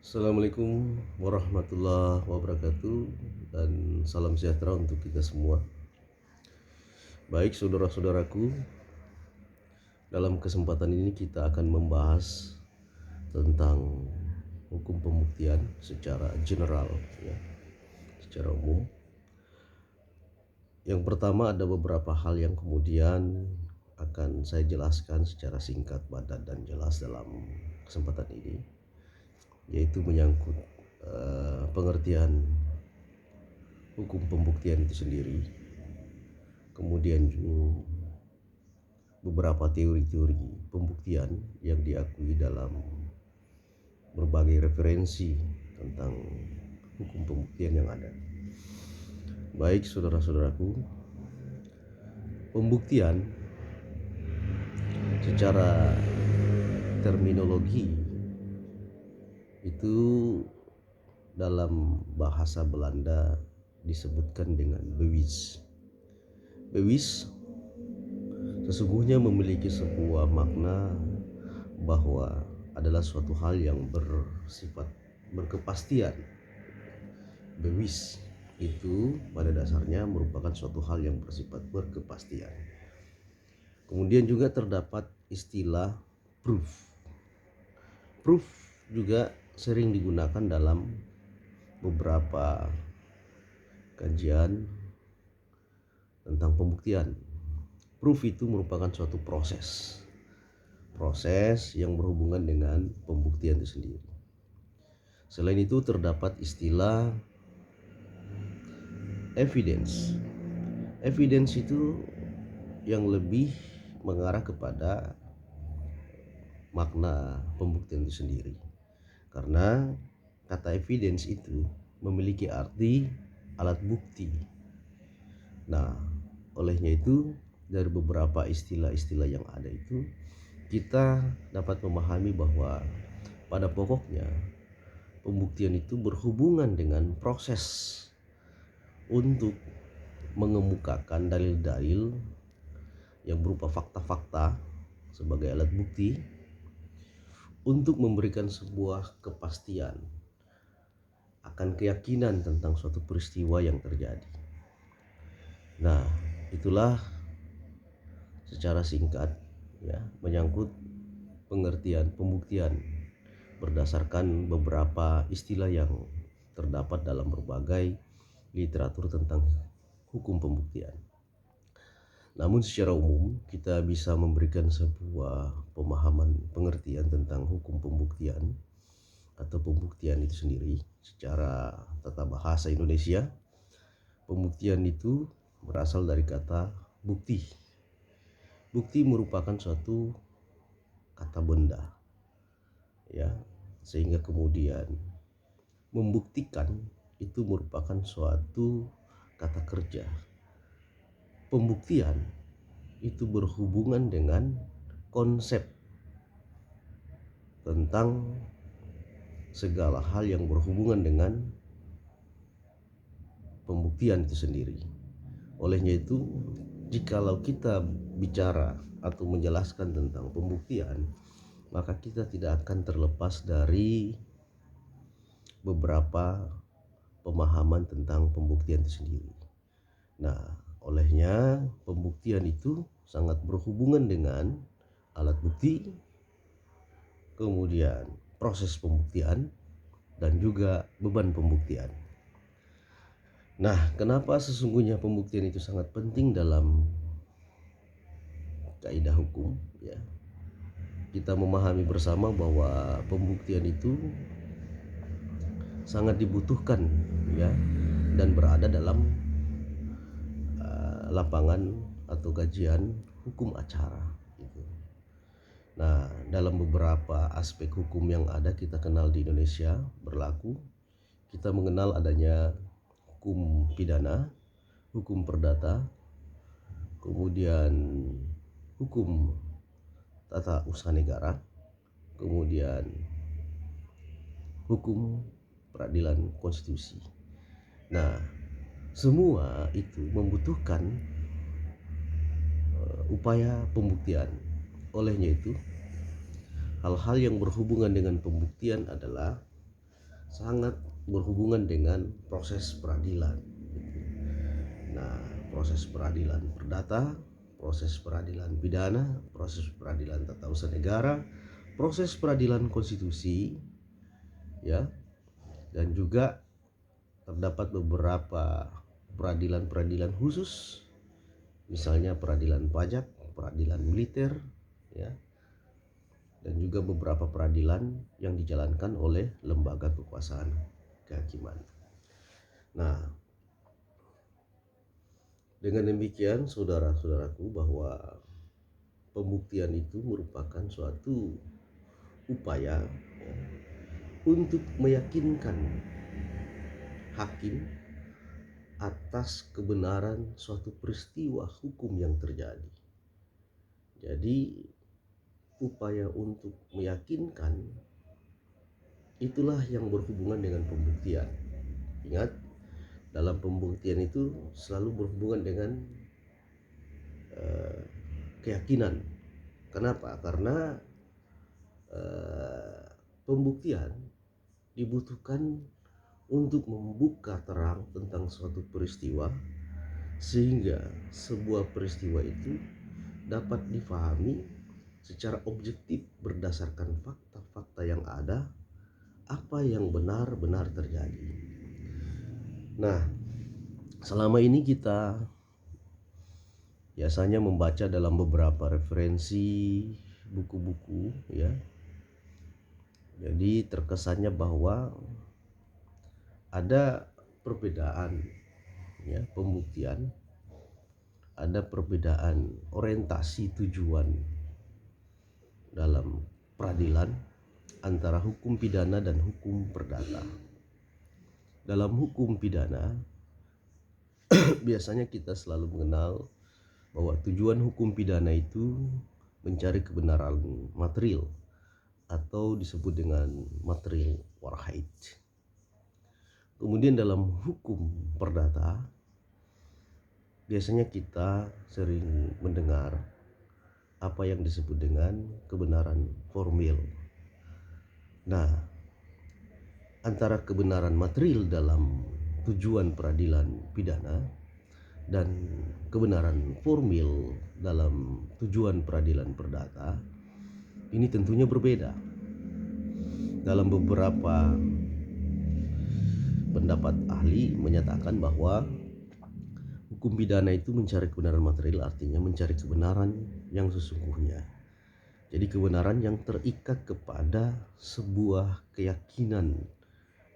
Assalamualaikum warahmatullahi wabarakatuh dan salam sejahtera untuk kita semua. Baik saudara-saudaraku, dalam kesempatan ini kita akan membahas tentang hukum pembuktian secara general, ya, secara umum. Yang pertama ada beberapa hal yang kemudian akan saya jelaskan secara singkat, padat dan jelas dalam kesempatan ini, yaitu menyangkut pengertian hukum pembuktian itu sendiri, kemudian juga beberapa teori-teori pembuktian yang diakui dalam berbagai referensi tentang hukum pembuktian yang ada. Baik saudara-saudaraku, pembuktian secara terminologi itu dalam bahasa Belanda disebutkan dengan bewijs. Bewijs sesungguhnya memiliki sebuah makna bahwa adalah suatu hal yang bersifat berkepastian. Bewijs itu pada dasarnya merupakan suatu hal yang bersifat berkepastian. Kemudian juga terdapat istilah proof. Proof juga sering digunakan dalam beberapa kajian tentang pembuktian. Proof itu merupakan suatu proses yang berhubungan dengan pembuktian itu sendiri. Selain itu terdapat istilah evidence. Evidence itu yang lebih mengarah kepada makna pembuktian itu sendiri. Karena kata evidence itu memiliki arti alat bukti. Nah, olehnya itu dari beberapa istilah-istilah yang ada itu kita dapat memahami bahwa pada pokoknya pembuktian itu berhubungan dengan proses untuk mengemukakan dalil-dalil yang berupa fakta-fakta sebagai alat bukti untuk memberikan sebuah kepastian akan keyakinan tentang suatu peristiwa yang terjadi. Nah, itulah secara singkat, ya, menyangkut pengertian pembuktian berdasarkan beberapa istilah yang terdapat dalam berbagai literatur tentang hukum pembuktian. Namun secara umum kita bisa memberikan sebuah pemahaman pengertian tentang hukum pembuktian atau pembuktian itu sendiri secara tata bahasa Indonesia. Pembuktian itu berasal dari kata bukti. Bukti merupakan suatu kata benda, ya, sehingga kemudian membuktikan itu merupakan suatu kata kerja. Pembuktian itu berhubungan dengan konsep tentang segala hal yang berhubungan dengan pembuktian itu sendiri. Olehnya itu, jikalau kita bicara atau menjelaskan tentang pembuktian, maka kita tidak akan terlepas dari beberapa pemahaman tentang pembuktian itu sendiri. Nah, olehnya pembuktian itu sangat berhubungan dengan alat bukti, kemudian proses pembuktian, dan juga beban pembuktian. Nah, kenapa sesungguhnya pembuktian itu sangat penting dalam kaidah hukum, ya? Kita memahami bersama bahwa pembuktian itu sangat dibutuhkan, ya, dan berada dalam lapangan atau kajian hukum acara gitu. Nah, dalam beberapa aspek hukum yang ada kita kenal di Indonesia berlaku, kita mengenal adanya hukum pidana, hukum perdata, kemudian hukum tata usaha negara, kemudian hukum peradilan konstitusi. Nah, semua itu membutuhkan upaya pembuktian. Olehnya itu, hal-hal yang berhubungan dengan pembuktian adalah sangat berhubungan dengan proses peradilan. Nah, proses peradilan perdata, proses peradilan pidana, proses peradilan tata usaha negara, proses peradilan konstitusi, ya, dan juga terdapat beberapa peradilan-peradilan khusus, misalnya peradilan pajak, peradilan militer, ya, dan juga beberapa peradilan yang dijalankan oleh lembaga kekuasaan kehakiman. Nah, dengan demikian saudara-saudaraku, bahwa pembuktian itu merupakan suatu upaya, ya, untuk meyakinkan hakim atas kebenaran suatu peristiwa hukum yang terjadi. Jadi upaya untuk meyakinkan itulah yang berhubungan dengan pembuktian. Ingat, dalam pembuktian itu selalu berhubungan dengan keyakinan. Kenapa? Karena pembuktian dibutuhkan untuk membuka terang tentang suatu peristiwa, sehingga sebuah peristiwa itu dapat difahami secara objektif berdasarkan fakta-fakta yang ada, apa yang benar-benar terjadi. Nah, selama ini kita biasanya membaca dalam beberapa referensi buku-buku, ya. Jadi terkesannya bahwa ada perbedaan, ya, pembuktian, ada perbedaan orientasi tujuan dalam peradilan antara hukum pidana dan hukum perdata. Dalam hukum pidana biasanya kita selalu mengenal bahwa tujuan hukum pidana itu mencari kebenaran material atau disebut dengan material warheit. Kemudian dalam hukum perdata biasanya kita sering mendengar apa yang disebut dengan kebenaran formil. Nah, antara kebenaran material dalam tujuan peradilan pidana dan kebenaran formil dalam tujuan peradilan perdata ini tentunya berbeda. Dalam beberapa pendapat ahli menyatakan bahwa hukum pidana itu mencari kebenaran material, artinya mencari kebenaran yang sesungguhnya. Jadi kebenaran yang terikat kepada sebuah keyakinan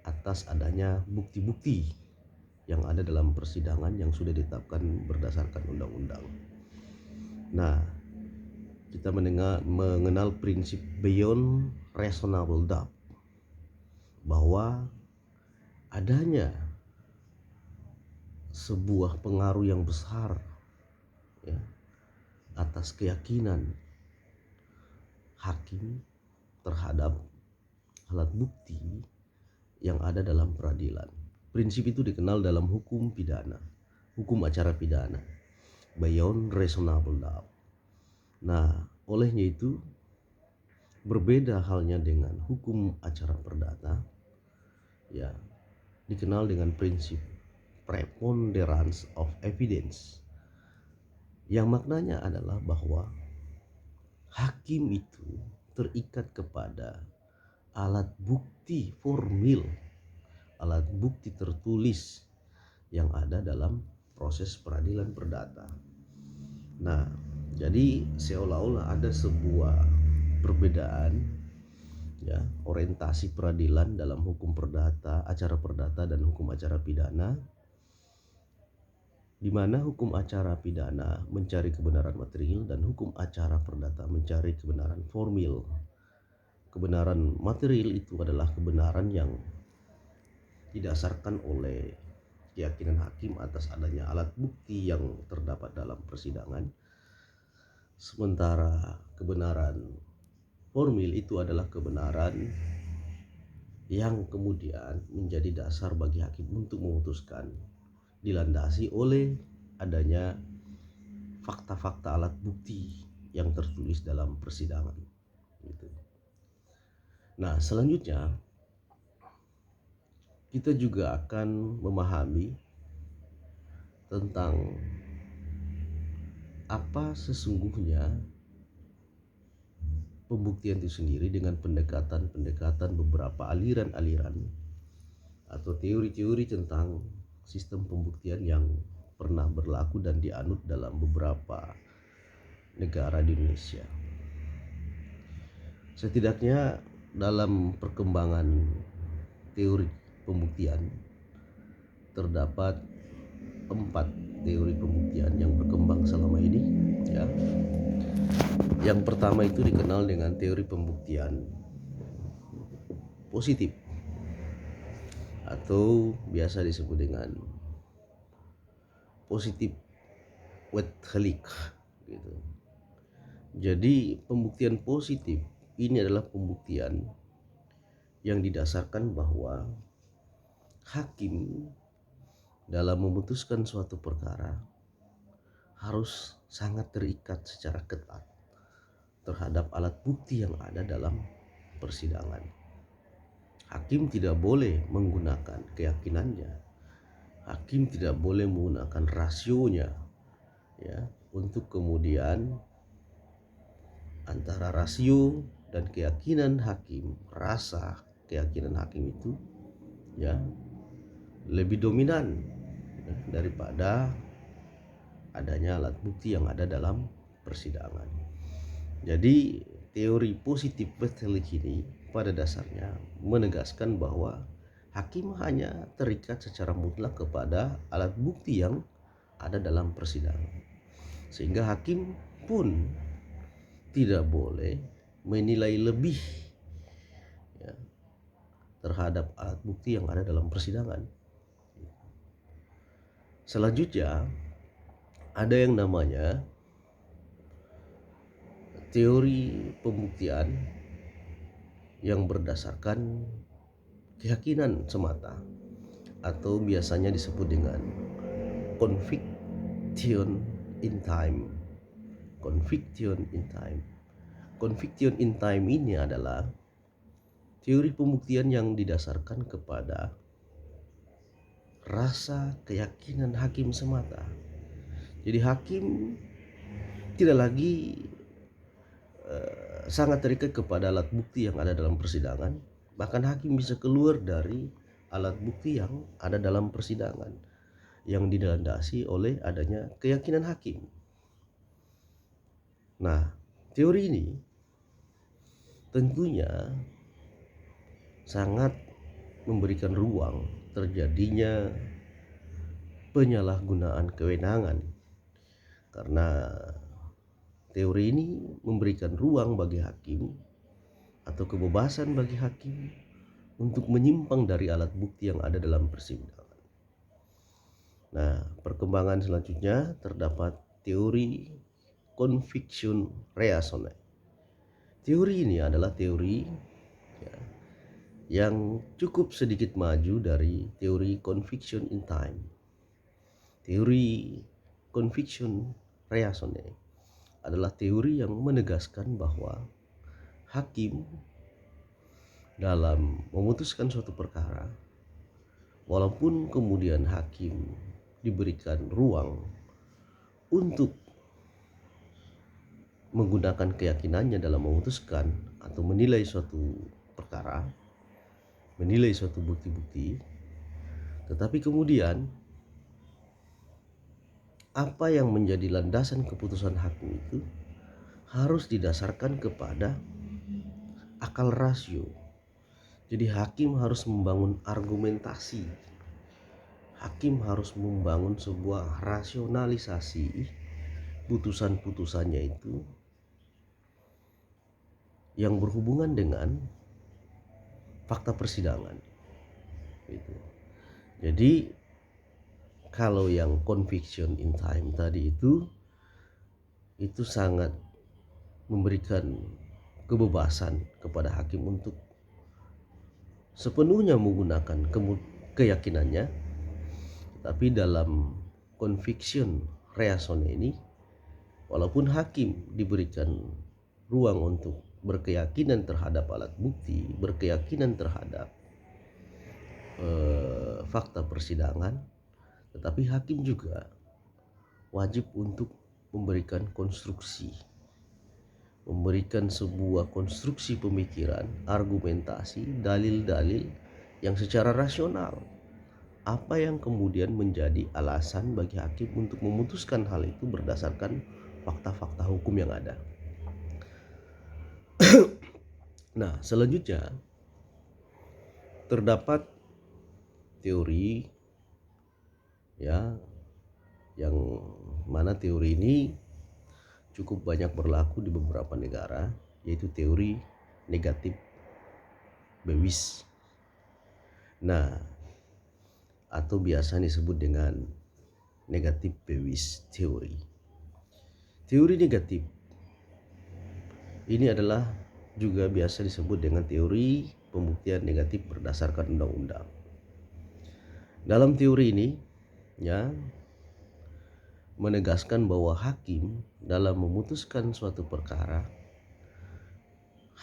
atas adanya bukti-bukti yang ada dalam persidangan yang sudah ditetapkan berdasarkan undang-undang. Nah, kita mengenal prinsip beyond reasonable doubt, bahwa adanya sebuah pengaruh yang besar, ya, atas keyakinan hakim terhadap alat bukti yang ada dalam peradilan. Prinsip itu dikenal dalam hukum pidana, hukum acara pidana, beyond reasonable doubt. Nah, olehnya itu berbeda halnya dengan hukum acara perdata, ya, dikenal dengan prinsip preponderance of evidence, yang maknanya adalah bahwa hakim itu terikat kepada alat bukti formil, alat bukti tertulis yang ada dalam proses peradilan perdata. Nah, jadi seolah-olah ada sebuah perbedaan, ya, orientasi peradilan dalam hukum perdata, acara perdata dan hukum acara pidana, di mana hukum acara pidana mencari kebenaran material dan hukum acara perdata mencari kebenaran formil. Kebenaran material itu adalah kebenaran yang didasarkan oleh keyakinan hakim atas adanya alat bukti yang terdapat dalam persidangan. Sementara kebenaran formil itu adalah kebenaran yang kemudian menjadi dasar bagi hakim untuk memutuskan, dilandasi oleh adanya fakta-fakta alat bukti yang tertulis dalam persidangan. Gitu. Nah, selanjutnya kita juga akan memahami tentang apa sesungguhnya pembuktian itu sendiri dengan pendekatan-pendekatan beberapa aliran-aliran atau teori-teori tentang sistem pembuktian yang pernah berlaku dan dianut dalam beberapa negara di Indonesia. Setidaknya dalam perkembangan teori pembuktian terdapat 4 teori pembuktian yang berkembang selama ini, ya. Yang pertama itu dikenal dengan teori pembuktian positif atau biasa disebut dengan positif Wetthelig gitu. Jadi pembuktian positif ini adalah pembuktian yang didasarkan bahwa hakim dalam memutuskan suatu perkara harus sangat terikat secara ketat terhadap alat bukti yang ada dalam persidangan. Hakim tidak boleh menggunakan keyakinannya. Hakim tidak boleh menggunakan rasionya, ya, untuk kemudian antara rasio dan keyakinan hakim, rasa keyakinan hakim itu, ya, lebih dominan, ya, daripada adanya alat bukti yang ada dalam persidangan. Jadi teori positif Wetthelig ini pada dasarnya menegaskan bahwa hakim hanya terikat secara mutlak kepada alat bukti yang ada dalam persidangan, sehingga hakim pun tidak boleh menilai lebih, ya, terhadap alat bukti yang ada dalam persidangan. Selanjutnya ada yang namanya teori pembuktian yang berdasarkan keyakinan semata atau biasanya disebut dengan conviction in time. Conviction in time. Conviction in time ini adalah teori pembuktian yang didasarkan kepada rasa keyakinan hakim semata. Jadi hakim tidak lagi sangat terikat kepada alat bukti yang ada dalam persidangan. Bahkan hakim bisa keluar dari alat bukti yang ada dalam persidangan yang dilandasi oleh adanya keyakinan hakim. Nah, teori ini tentunya sangat memberikan ruang terjadinya penyalahgunaan kewenangan, karena teori ini memberikan ruang bagi hakim atau kebebasan bagi hakim untuk menyimpang dari alat bukti yang ada dalam persidangan. Nah, perkembangan selanjutnya terdapat teori conviction reasoning. Teori ini adalah teori, ya, yang cukup sedikit maju dari teori conviction in time. Teori conviction reasoning adalah teori yang menegaskan bahwa hakim dalam memutuskan suatu perkara, walaupun kemudian hakim diberikan ruang untuk menggunakan keyakinannya dalam memutuskan atau menilai suatu perkara, menilai suatu bukti-bukti, tetapi kemudian apa yang menjadi landasan keputusan hakim itu harus didasarkan kepada akal rasio. Jadi hakim harus membangun argumentasi. Hakim harus membangun sebuah rasionalisasi putusan-putusannya itu yang berhubungan dengan fakta persidangan. Gitu. Jadi kalau yang conviction in time tadi itu sangat memberikan kebebasan kepada hakim untuk sepenuhnya menggunakan keyakinannya. Tapi dalam conviction reasoning ini, walaupun hakim diberikan ruang untuk berkeyakinan terhadap alat bukti, berkeyakinan terhadap fakta persidangan, tetapi hakim juga wajib untuk memberikan konstruksi, memberikan sebuah konstruksi pemikiran, argumentasi, dalil-dalil yang secara rasional. Apa yang kemudian menjadi alasan bagi hakim untuk memutuskan hal itu berdasarkan fakta-fakta hukum yang ada. Nah, selanjutnya terdapat teori ya, yang mana teori ini cukup banyak berlaku di beberapa negara, yaitu teori negatif Bewis. Nah, atau biasa disebut dengan negatif Bewis teori. Teori negatif ini adalah juga biasa disebut dengan teori pembuktian negatif berdasarkan undang-undang. Dalam teori ini ya, menegaskan bahwa hakim dalam memutuskan suatu perkara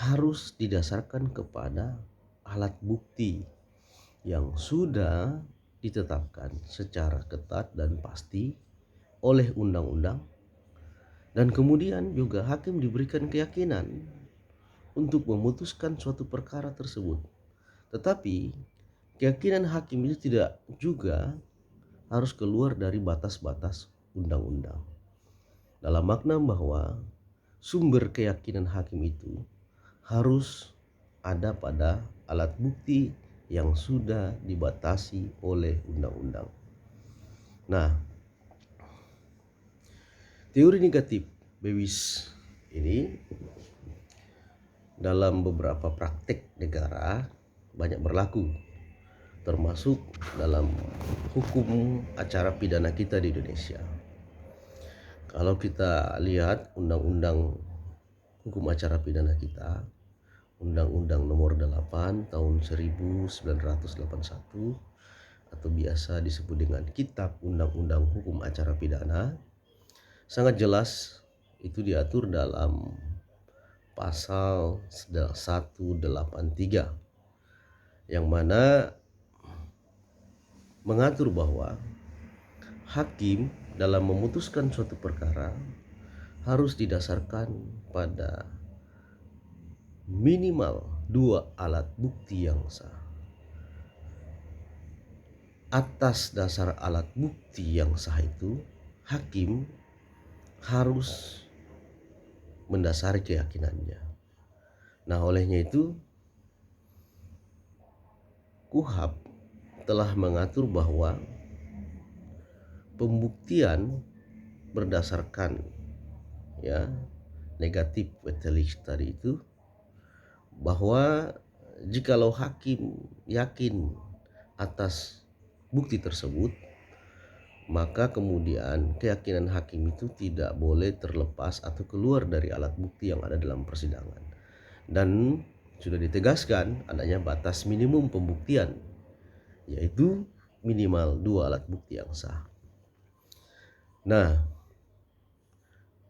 harus didasarkan kepada alat bukti yang sudah ditetapkan secara ketat dan pasti oleh undang-undang, dan kemudian juga hakim diberikan keyakinan untuk memutuskan suatu perkara tersebut. Tetapi keyakinan hakim itu tidak juga harus keluar dari batas-batas undang-undang, dalam makna bahwa sumber keyakinan hakim itu harus ada pada alat bukti yang sudah dibatasi oleh undang-undang. Nah, teori negatif Bewis ini dalam beberapa praktek negara banyak berlaku, termasuk dalam hukum acara pidana kita di Indonesia. Kalau kita lihat undang-undang hukum acara pidana kita, Undang-Undang Nomor 8 Tahun 1981 atau biasa disebut dengan Kitab Undang-Undang Hukum Acara Pidana, sangat jelas itu diatur dalam pasal 183 yang mana mengatur bahwa hakim dalam memutuskan suatu perkara harus didasarkan pada minimal 2 alat bukti yang sah. Atas dasar alat bukti yang sah itu, hakim harus mendasari keyakinannya. Nah, olehnya itu KUHP telah mengatur bahwa pembuktian berdasarkan ya negatif vetelis tadi itu, bahwa jikalau hakim yakin atas bukti tersebut, maka kemudian keyakinan hakim itu tidak boleh terlepas atau keluar dari alat bukti yang ada dalam persidangan. Dan sudah ditegaskan adanya batas minimum pembuktian, yaitu minimal 2 alat bukti yang sah. Nah,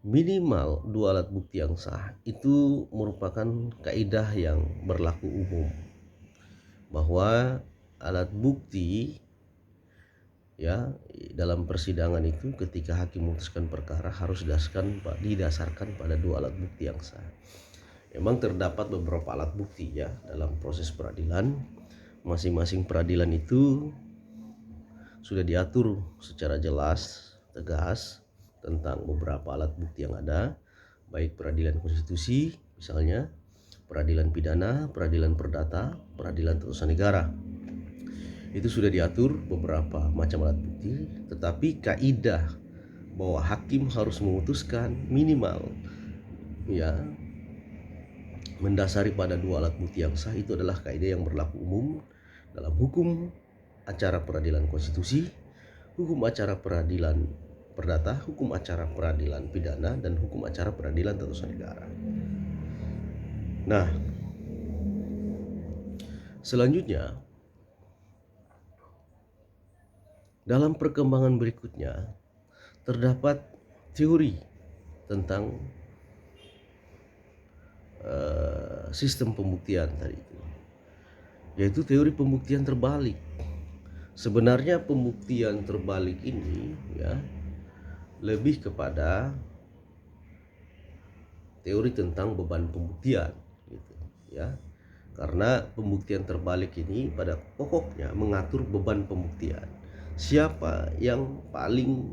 minimal 2 alat bukti yang sah itu merupakan kaidah yang berlaku umum, bahwa alat bukti ya dalam persidangan itu ketika hakim memutuskan perkara harus didasarkan pada 2 alat bukti yang sah. Memang terdapat beberapa alat bukti ya dalam proses peradilan. Masing-masing peradilan itu sudah diatur secara jelas, tegas tentang beberapa alat bukti yang ada, baik peradilan konstitusi misalnya, peradilan pidana, peradilan perdata, peradilan tata usaha negara. Itu sudah diatur beberapa macam alat bukti, tetapi kaidah bahwa hakim harus memutuskan minimal ya mendasari pada 2 alat bukti yang sah, itu adalah kaidah yang berlaku umum dalam hukum acara peradilan konstitusi, hukum acara peradilan perdata, hukum acara peradilan pidana, dan hukum acara peradilan tata usaha negara. Nah, selanjutnya dalam perkembangan berikutnya terdapat teori tentang sistem pembuktian tadi itu, yaitu teori pembuktian terbalik. Sebenarnya pembuktian terbalik ini ya lebih kepada teori tentang beban pembuktian gitu ya. Karena pembuktian terbalik ini pada pokoknya mengatur beban pembuktian. Siapa yang paling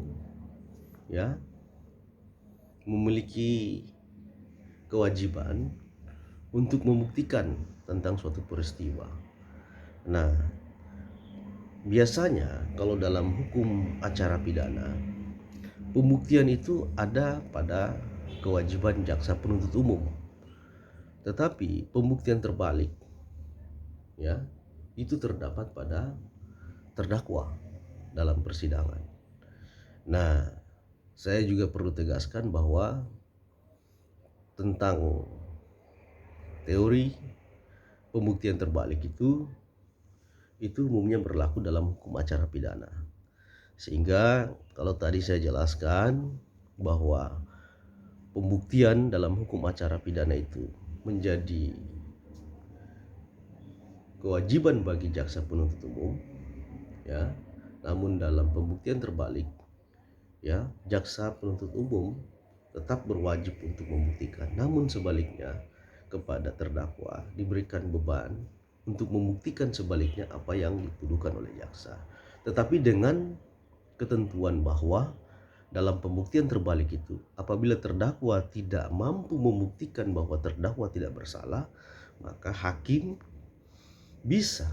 ya memiliki kewajiban untuk membuktikan tentang suatu peristiwa. Nah, biasanya kalau dalam hukum acara pidana, pembuktian itu ada pada kewajiban jaksa penuntut umum. Tetapi pembuktian terbalik ya, itu terdapat pada terdakwa dalam persidangan. Nah, saya juga perlu tegaskan bahwa tentang teori pembuktian terbalik itu umumnya berlaku dalam hukum acara pidana. Sehingga kalau tadi saya jelaskan bahwa pembuktian dalam hukum acara pidana itu menjadi kewajiban bagi jaksa penuntut umum ya, namun dalam pembuktian terbalik ya, jaksa penuntut umum tetap berwajib untuk membuktikan, namun sebaliknya kepada terdakwa diberikan beban untuk membuktikan sebaliknya apa yang dituduhkan oleh jaksa. Tetapi dengan ketentuan bahwa dalam pembuktian terbalik itu, apabila terdakwa tidak mampu membuktikan bahwa terdakwa tidak bersalah, maka hakim bisa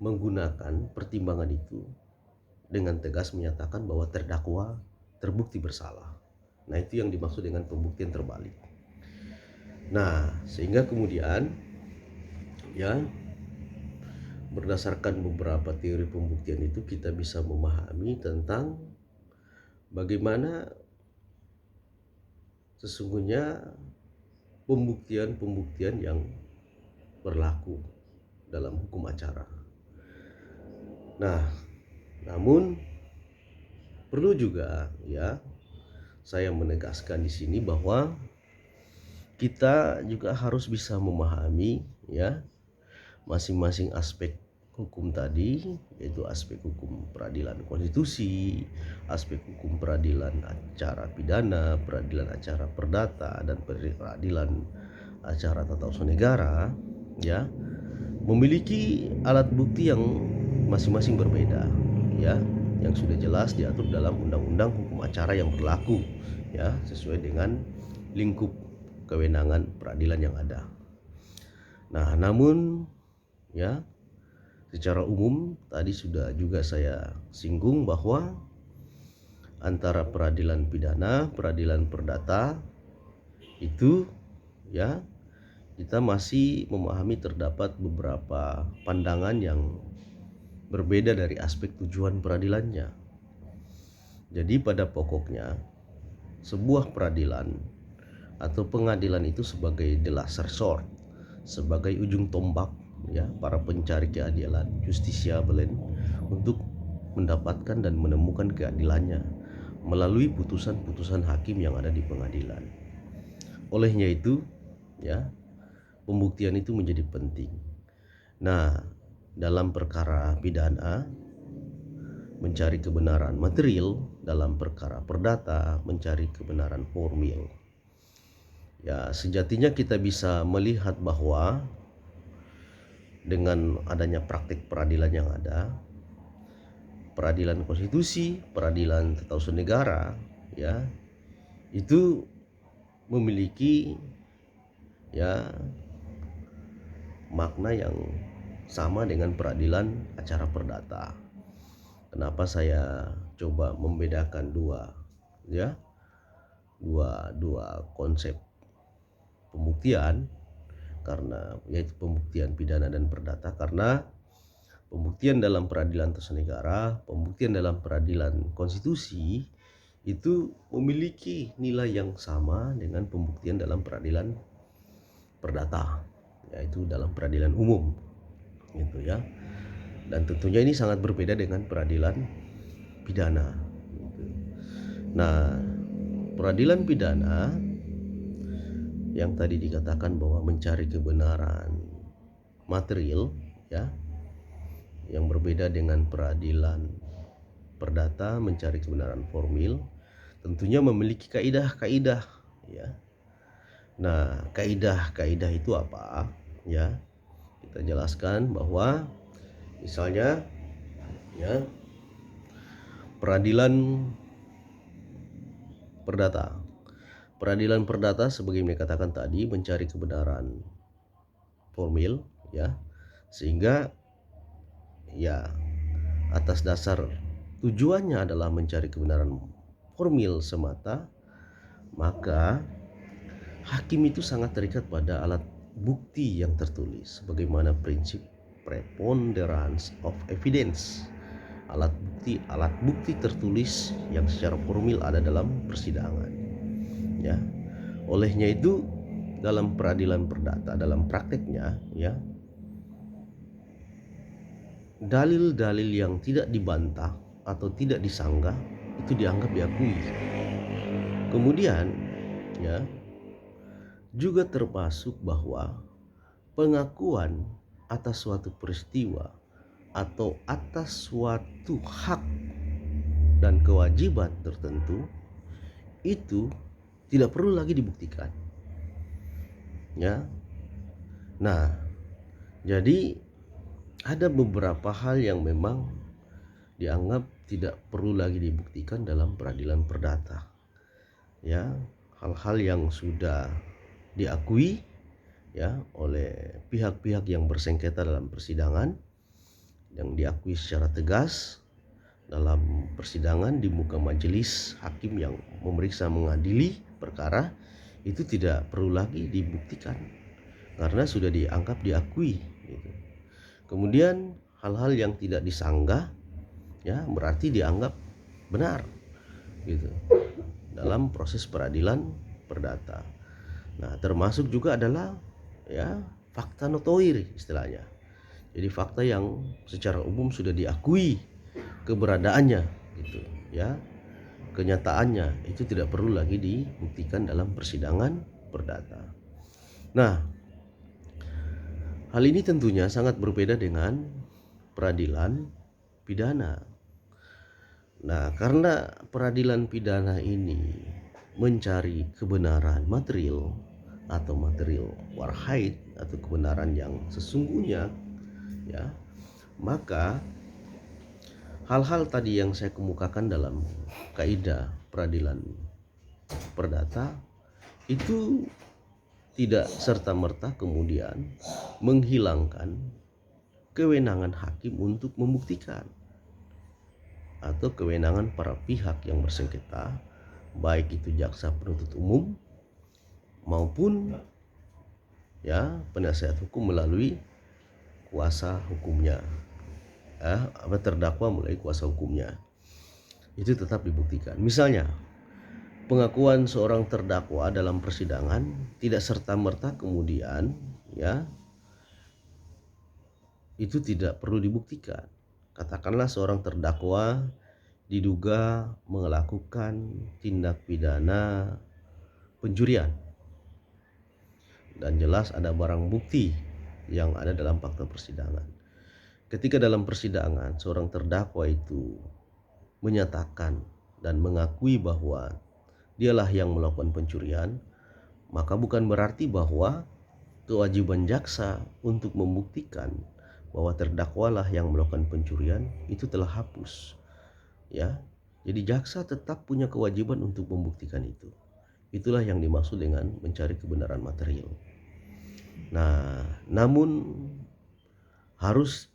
menggunakan pertimbangan itu dengan tegas menyatakan bahwa terdakwa terbukti bersalah. Nah, itu yang dimaksud dengan pembuktian terbalik. Nah, sehingga kemudian ya berdasarkan beberapa teori pembuktian itu kita bisa memahami tentang bagaimana sesungguhnya pembuktian yang berlaku dalam hukum acara. Nah, namun perlu juga ya saya menegaskan di sini bahwa kita juga harus bisa memahami ya masing-masing aspek hukum tadi, yaitu aspek hukum peradilan konstitusi, aspek hukum peradilan acara pidana, peradilan acara perdata, dan peradilan acara tata usaha negara ya, memiliki alat bukti yang masing-masing berbeda ya, yang sudah jelas diatur dalam undang-undang hukum acara yang berlaku ya, sesuai dengan lingkup kewenangan peradilan yang ada. Nah, namun ya secara umum tadi sudah juga saya singgung bahwa antara peradilan pidana, peradilan perdata itu ya kita masih memahami terdapat beberapa pandangan yang berbeda dari aspek tujuan peradilannya. Jadi pada pokoknya sebuah peradilan atau pengadilan itu sebagai the last resort, sebagai ujung tombak ya para pencari keadilan, justisiable, untuk mendapatkan dan menemukan keadilannya melalui putusan-putusan hakim yang ada di pengadilan. Olehnya itu ya pembuktian itu menjadi penting. Nah, dalam perkara pidana mencari kebenaran material, dalam perkara perdata mencari kebenaran formil. Ya, sejatinya kita bisa melihat bahwa dengan adanya praktik peradilan yang ada, peradilan konstitusi, peradilan tata usaha negara ya, itu memiliki ya makna yang sama dengan peradilan acara perdata. Kenapa saya coba membedakan dua konsep pembuktian, karena yaitu pembuktian pidana dan perdata, karena pembuktian dalam peradilan tata negara, pembuktian dalam peradilan konstitusi itu memiliki nilai yang sama dengan pembuktian dalam peradilan perdata, yaitu dalam peradilan umum gitu ya. Dan tentunya ini sangat berbeda dengan peradilan pidana gitu. Nah, peradilan pidana yang tadi dikatakan bahwa mencari kebenaran material ya, yang berbeda dengan peradilan perdata mencari kebenaran formil, tentunya memiliki kaidah-kaidah, ya. Nah, kaidah-kaidah itu apa? Ya, kita jelaskan bahwa misalnya, ya, peradilan perdata. Peradilan perdata sebagaimana dikatakan tadi mencari kebenaran formil, ya, sehingga ya atas dasar tujuannya adalah mencari kebenaran formil semata, maka hakim itu sangat terikat pada alat bukti yang tertulis sebagaimana prinsip preponderance of evidence. Alat bukti tertulis yang secara formil ada dalam persidangan, ya. Olehnya itu dalam peradilan perdata, dalam prakteknya, ya, dalil-dalil yang tidak dibantah atau tidak disanggah itu dianggap diakui. Kemudian, ya, juga termasuk bahwa pengakuan atas suatu peristiwa atau atas suatu hak dan kewajiban tertentu itu tidak perlu lagi dibuktikan, ya. Nah, jadi ada beberapa hal yang memang dianggap tidak perlu lagi dibuktikan dalam peradilan perdata, ya. Hal-hal yang sudah diakui, ya, oleh pihak-pihak yang bersengketa dalam persidangan, yang diakui secara tegas dalam persidangan di muka majelis hakim yang memeriksa mengadili perkara, itu tidak perlu lagi dibuktikan karena sudah dianggap diakui, gitu. Kemudian hal-hal yang tidak disanggah, ya, berarti dianggap benar, gitu, dalam proses peradilan perdata. Nah, termasuk juga adalah, ya, fakta notoir istilahnya. Jadi fakta yang secara umum sudah diakui keberadaannya, gitu, ya. Kenyataannya itu tidak perlu lagi dibuktikan dalam persidangan perdata. Nah, hal ini tentunya sangat berbeda dengan peradilan pidana. Nah, karena peradilan pidana ini mencari kebenaran material atau material warhaid atau kebenaran yang sesungguhnya, ya, maka hal-hal tadi yang saya kemukakan dalam kaidah peradilan perdata itu tidak serta-merta kemudian menghilangkan kewenangan hakim untuk membuktikan atau kewenangan para pihak yang bersengketa, baik itu jaksa penuntut umum maupun, ya, penasihat hukum melalui kuasa hukumnya, terdakwa melalui kuasa hukumnya, itu tetap dibuktikan. Misalnya pengakuan seorang terdakwa dalam persidangan tidak serta-merta kemudian, ya, itu tidak perlu dibuktikan. Katakanlah seorang terdakwa diduga melakukan tindak pidana pencurian dan jelas ada barang bukti yang ada dalam fakta persidangan. Ketika dalam persidangan seorang terdakwa itu menyatakan dan mengakui bahwa dialah yang melakukan pencurian, maka bukan berarti bahwa kewajiban jaksa untuk membuktikan bahwa terdakwalah yang melakukan pencurian itu telah hapus, ya. Jadi jaksa tetap punya kewajiban untuk membuktikan itu. Itulah yang dimaksud dengan mencari kebenaran material. Nah, namun harus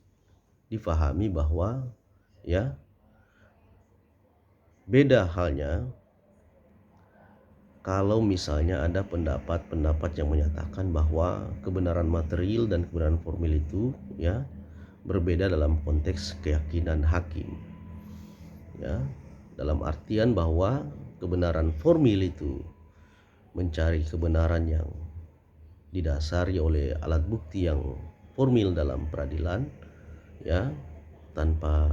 difahami bahwa, ya, beda halnya kalau misalnya ada pendapat-pendapat yang menyatakan bahwa kebenaran material dan kebenaran formil itu, ya, berbeda dalam konteks keyakinan hakim, ya, dalam artian bahwa kebenaran formil itu mencari kebenaran yang didasari oleh alat bukti yang formil dalam peradilan, ya, tanpa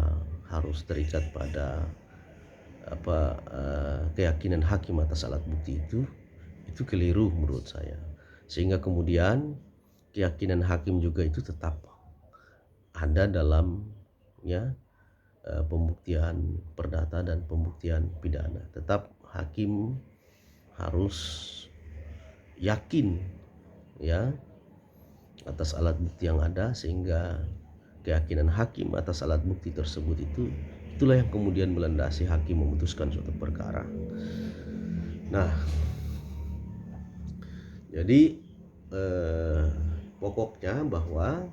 harus terikat pada keyakinan hakim atas alat bukti itu keliru menurut saya. Sehingga kemudian keyakinan hakim juga itu tetap ada dalam ya, pembuktian perdata dan pembuktian pidana. Tetap hakim harus yakin ya atas alat bukti yang ada, sehingga keyakinan hakim atas alat bukti tersebut itulah yang kemudian melandasi hakim memutuskan suatu perkara. Nah, jadi pokoknya bahwa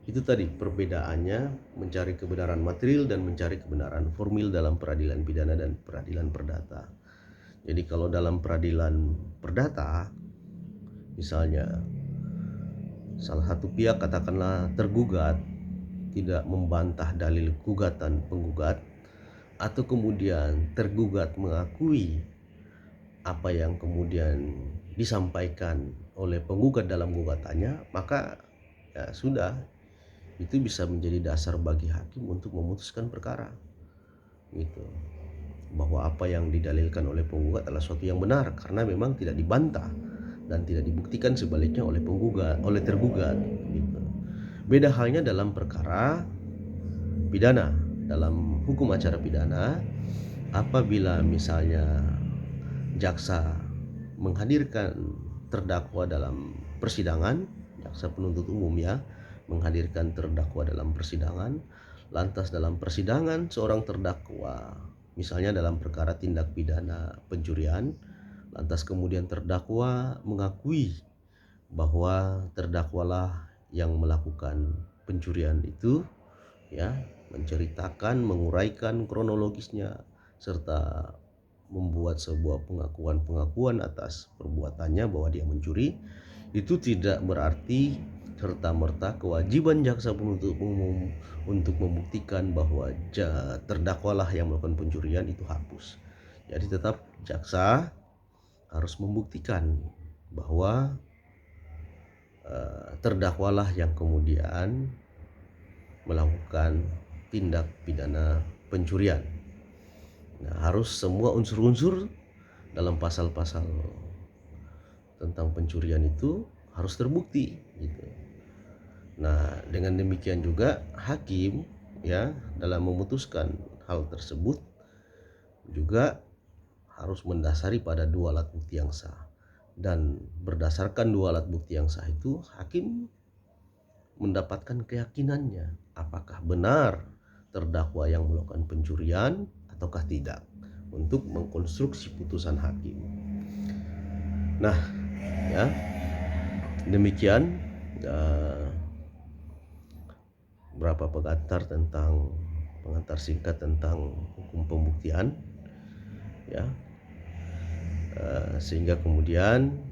itu tadi perbedaannya mencari kebenaran material dan mencari kebenaran formil dalam peradilan pidana dan peradilan perdata. Jadi kalau dalam peradilan perdata, misalnya salah satu pihak, katakanlah tergugat, tidak membantah dalil gugatan penggugat, atau kemudian tergugat mengakui apa yang kemudian disampaikan oleh penggugat dalam gugatannya, maka ya sudah, itu bisa menjadi dasar bagi hakim untuk memutuskan perkara gitu, bahwa apa yang didalilkan oleh penggugat adalah suatu yang benar karena memang tidak dibantah dan tidak dibuktikan sebaliknya oleh tergugat gitu. Beda halnya dalam perkara pidana. Dalam hukum acara pidana, apabila misalnya jaksa menghadirkan terdakwa dalam persidangan, jaksa penuntut umum ya menghadirkan terdakwa dalam persidangan, lantas dalam persidangan seorang terdakwa, misalnya dalam perkara tindak pidana pencurian, lantas kemudian terdakwa mengakui bahwa terdakwalah yang melakukan pencurian itu, ya, menceritakan, menguraikan kronologisnya, serta membuat sebuah pengakuan atas perbuatannya bahwa dia mencuri. Itu tidak berarti serta-merta kewajiban jaksa penuntut umum untuk membuktikan bahwa terdakwalah yang melakukan pencurian itu hapus. Jadi tetap jaksa harus membuktikan bahwa terdakwalah yang kemudian melakukan tindak pidana pencurian. Nah, harus semua unsur-unsur dalam pasal-pasal tentang pencurian itu harus terbukti gitu. Nah, dengan demikian juga hakim ya dalam memutuskan hal tersebut juga harus mendasari pada dua alat bukti yang sah. Dan berdasarkan dua alat bukti yang sah itu, hakim mendapatkan keyakinannya apakah benar terdakwa yang melakukan pencurian ataukah tidak, untuk mengkonstruksi putusan hakim. Nah, ya demikian berapa pengantar singkat tentang hukum pembuktian ya, sehingga kemudian